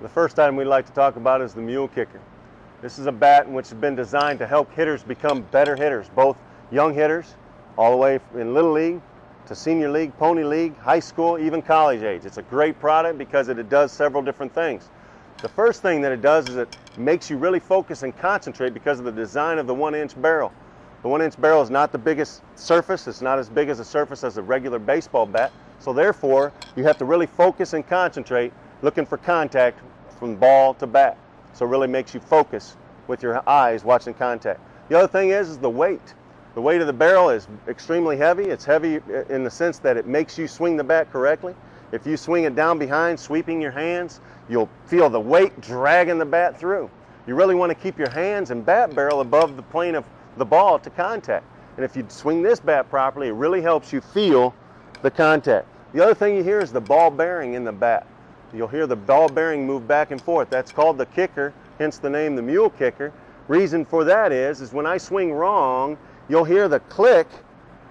The first item we'd like to talk about is the Muhl kicker. This is a bat which has been designed to help hitters become better hitters, both young hitters, all the way in Little League to Senior League, Pony League, high school, even college age. It's a great product because it does several different things. The first thing that it does is it makes you really focus and concentrate because of the design of the 1-inch barrel. The 1-inch barrel is not the biggest surface. It's not as big as a surface as a regular baseball bat. So therefore, you have to really focus and concentrate, looking for contact from ball to bat. So it really makes you focus with your eyes watching contact. The other thing is the weight. The weight of the barrel is extremely heavy. It's heavy in the sense that it makes you swing the bat correctly. If you swing it down behind, sweeping your hands, you'll feel the weight dragging the bat through. You really want to keep your hands and bat barrel above the plane of the ball to contact. And if you swing this bat properly, it really helps you feel the contact. The other thing you hear is the ball bearing in the bat. You'll hear the ball bearing move back and forth. That's called the kicker, hence the name the Muhl kicker. Reason for that is when I swing wrong, you'll hear the click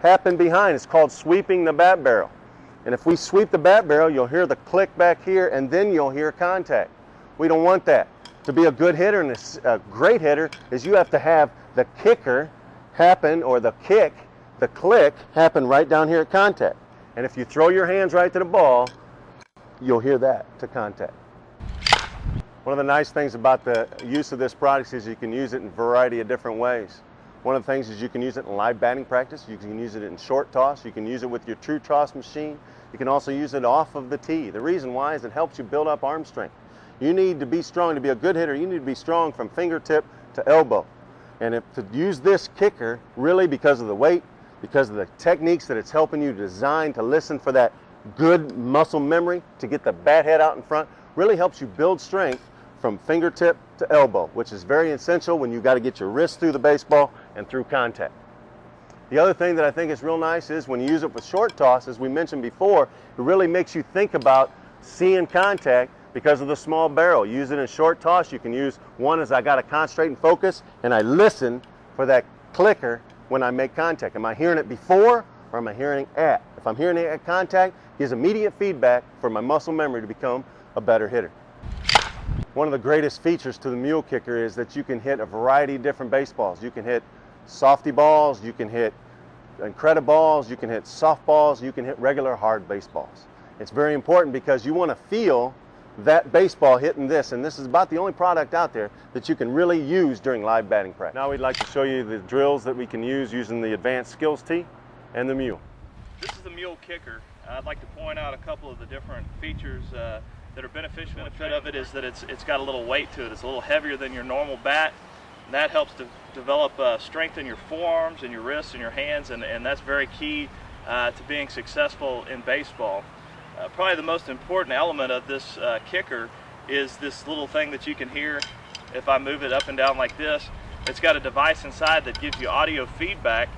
happen behind. It's called sweeping the bat barrel. And if we sweep the bat barrel, you'll hear the click back here, and then you'll hear contact. We don't want that. To be a good hitter and a great hitter is you have to have the kicker happen, or the kick, the click happen right down here at contact. And if you throw your hands right to the ball, you'll hear that to contact. One of the nice things about the use of this product is you can use it in a variety of different ways. One of the things is you can use it in live batting practice. You can use it in short toss. You can use it with your true toss machine. You can also use it off of the tee. The reason why is it helps you build up arm strength. You need to be strong to be a good hitter. You need to be strong from fingertip to elbow. And to use this kicker, really because of the weight, because of the techniques that it's helping you design to listen for that good muscle memory to get the bat head out in front, really helps you build strength from fingertip to elbow, which is very essential when you've got to get your wrist through the baseball and through contact. The other thing that I think is real nice is when you use it with short toss, as we mentioned before, it really makes you think about seeing contact because of the small barrel. Use it in short toss. You can use one as I got to concentrate and focus, and I listen for that clicker when I make contact. Am I hearing it before or am I hearing it at? If I'm hearing it at contact, it gives immediate feedback for my muscle memory to become a better hitter. One of the greatest features to the Muhl kicker is that you can hit a variety of different baseballs. You can hit softy balls, you can hit incrediballs, you can hit softballs, you can hit regular hard baseballs. It's very important because you want to feel that baseball hitting this, and this is about the only product out there that you can really use during live batting practice. Now we'd like to show you the drills that we can use using the Advanced Skills Tee and the Muhl. This is the Muhl kicker. I'd like to point out a couple of the different features that are beneficial. The benefit of it is that it's got a little weight to it. It's a little heavier than your normal bat, and that helps to develop strength in your forearms and your wrists and your hands, and that's very key to being successful in baseball. Probably the most important element of this kicker is this little thing that you can hear if I move it up and down like this. It's got a device inside that gives you audio feedback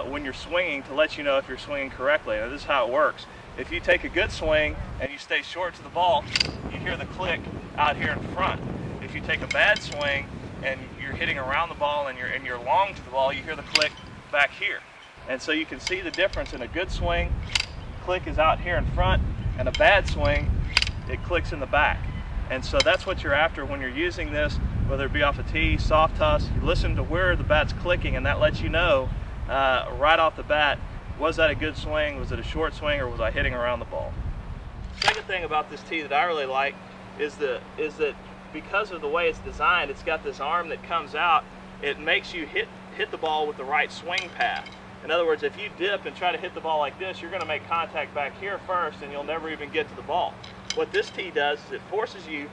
when you're swinging to let you know if you're swinging correctly. Now, this is how it works. If you take a good swing and you stay short to the ball, you hear the click out here in front. If you take a bad swing and you're hitting around the ball and you're long to the ball, you hear the click back here. And so you can see the difference. In a good swing, click is out here in front, and a bad swing, it clicks in the back. And so that's what you're after when you're using this, whether it be off a tee, soft toss. You listen to where the bat's clicking, and that lets you know right off the bat, was that a good swing, was it a short swing, or was I hitting around the ball? Second thing about this tee that I really like is that because of the way it's designed, it's got this arm that comes out. It makes you hit the ball with the right swing path. In other words, if you dip and try to hit the ball like this, you're going to make contact back here first, and you'll never even get to the ball. What this tee does is it forces you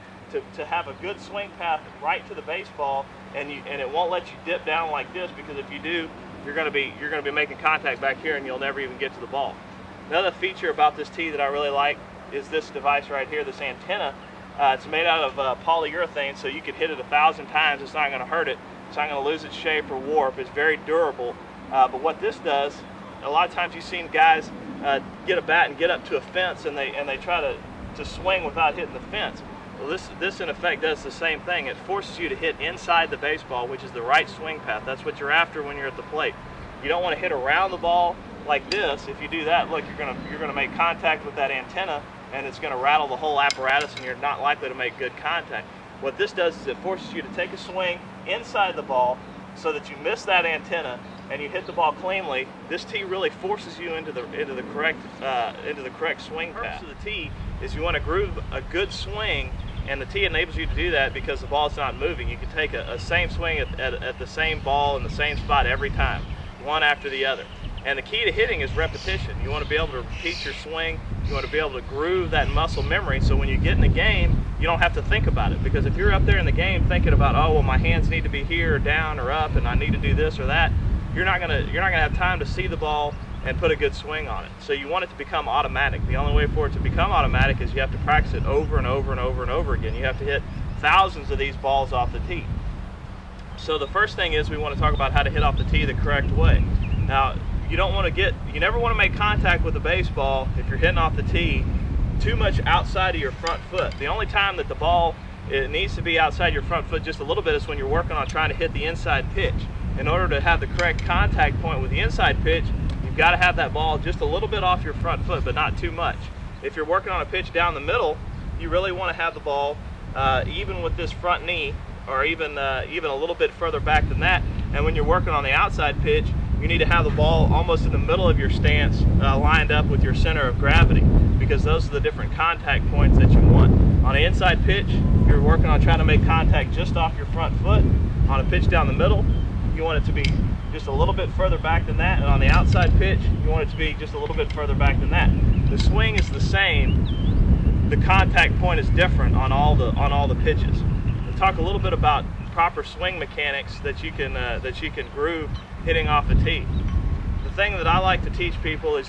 to have a good swing path right to the baseball, and it won't let you dip down like this, because if you do, you're going to be making contact back here, and you'll never even get to the ball. Another feature about this tee that I really like is this device right here, this antenna. It's made out of polyurethane, so you could hit it 1,000 times. It's not going to hurt it. It's not going to lose its shape or warp. It's very durable. But what this does, a lot of times you've seen guys get a bat and get up to a fence, and they try to swing without hitting the fence. Well, this in effect does the same thing. It forces you to hit inside the baseball, which is the right swing path. That's what you're after when you're at the plate. You don't want to hit around the ball like this. If you do that, look, you're gonna make contact with that antenna, and it's going to rattle the whole apparatus and you're not likely to make good contact. What this does is it forces you to take a swing inside the ball so that you miss that antenna and you hit the ball cleanly. This tee really forces you into the correct swing path. The purpose of the tee is you want to groove a good swing, and the tee enables you to do that because the ball's not moving. You can take a same swing at the same ball in the same spot every time, one after the other. And the key to hitting is repetition. You want to be able to repeat your swing. You want to be able to groove that muscle memory, so when you get in the game, you don't have to think about it. Because if you're up there in the game thinking about, oh, well, my hands need to be here or down or up, and I need to do this or that, you're not gonna have time to see the ball and put a good swing on it. So you want it to become automatic. The only way for it to become automatic is you have to practice it over and over and over and over again. You have to hit thousands of these balls off the tee. So the first thing is we want to talk about how to hit off the tee the correct way. Now, you never want to make contact with the baseball if you're hitting off the tee too much outside of your front foot. The only time that the ball needs to be outside your front foot just a little bit is when you're working on trying to hit the inside pitch. In order to have the correct contact point with the inside pitch, you've got to have that ball just a little bit off your front foot, but not too much. If you're working on a pitch down the middle, you really want to have the ball even with this front knee, or even a little bit further back than that. And when you're working on the outside pitch, you need to have the ball almost in the middle of your stance, lined up with your center of gravity, because those are the different contact points that you want. On an inside pitch, you're working on trying to make contact just off your front foot. On a pitch down the middle, you want it to be just a little bit further back than that, and on the outside pitch, you want it to be just a little bit further back than that. The swing is the same, the contact point is different on all the pitches. We'll talk a little bit about proper swing mechanics that you can groove hitting off a tee. The thing that I like to teach people is